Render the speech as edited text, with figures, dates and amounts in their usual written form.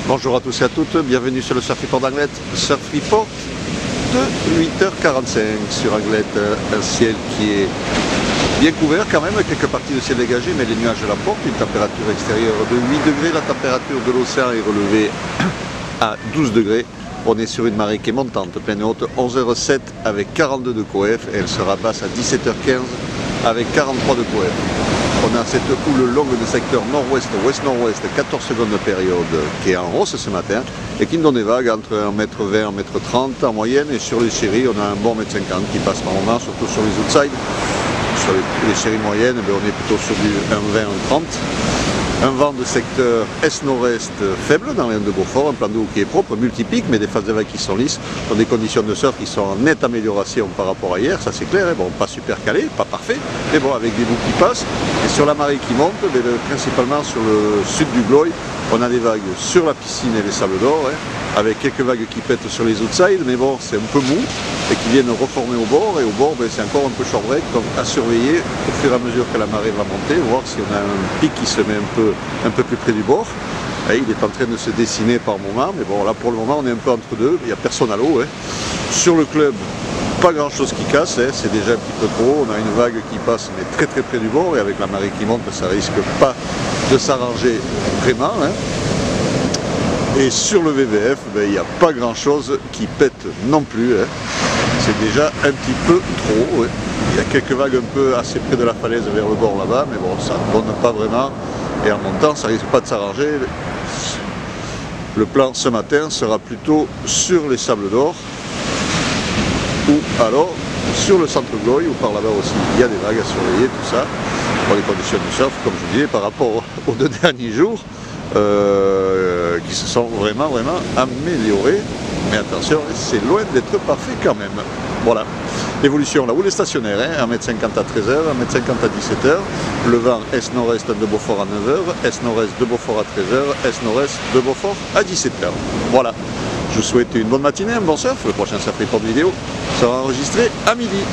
Bonjour à tous et à toutes, bienvenue sur le Surf Report d'Anglet. Surf Report de 8h45 sur Anglet, un ciel qui est bien couvert quand même, quelques parties de ciel dégagé, mais les nuages l'emportent, une température extérieure de 8 degrés, la température de l'océan est relevée à 12 degrés. On est sur une marée qui est montante, pleine haute, 11h07 avec 42 de coef, et elle sera basse à 17h15 avec 43 de coef. On a cette houle longue de secteur nord-ouest, ouest-nord-ouest, 14 secondes de période qui est en hausse ce matin et qui nous donne des vagues entre 1m20 et 1m30 en moyenne. Et sur les séries, on a un bon 1m50 qui passe par moment, surtout sur les outsides. Sur les séries moyennes, on est plutôt sur du 1,20, 1,30. Un vent de secteur est-nord-est faible dans l'Inde de Beaufort, un plan d'eau qui est propre, multipique, mais des phases de vagues qui sont lisses, dans des conditions de surf qui sont en nette amélioration par rapport à hier, ça c'est clair, bon, pas super calé, pas parfait, mais bon, avec des bouts qui passent, et sur la marée qui monte, mais principalement sur le sud du Gloy, on a des vagues sur la piscine et les sables d'or, avec quelques vagues qui pètent sur les outsides, mais bon, c'est un peu mou, et qui viennent reformer au bord, et au bord, c'est encore un peu short break, donc à surveiller au fur et à mesure que la marée va monter, voir si on a un pic qui se met un peu plus près du bord. Et il est en train de se dessiner par moment, mais bon, là pour le moment, on est un peu entre deux, il n'y a personne à l'eau. Sur le club, pas grand chose qui casse, c'est déjà un petit peu trop, on a une vague qui passe, mais très très près du bord, et avec la marée qui monte, ça risque pas de s'arranger vraiment. Et sur le VVF, il n'y a pas grand chose qui pète non plus. C'est déjà un petit peu trop. Il y a quelques vagues un peu assez près de la falaise vers le bord là-bas, mais bon, ça ne donne pas vraiment. Et en montant, ça risque pas de s'arranger. Le plan ce matin sera plutôt sur les sables d'or, ou alors sur le centre Gloy, ou par là-bas aussi. Il y a des vagues à surveiller, tout ça, pour les conditions du surf, comme je vous disais, par rapport aux 2 derniers jours. Qui se sont vraiment améliorés, mais attention, c'est loin d'être parfait quand même. Voilà, l'évolution, la houle est stationnaire, 1m50 à 13h, 1m50 à 17h, le vent est-nord-est de Beaufort à 9h, est-nord-est de Beaufort à 13h, est-nord-est de Beaufort à 17h. Voilà, je vous souhaite une bonne matinée, un bon surf. Le prochain Surf Report vidéo sera enregistré à midi.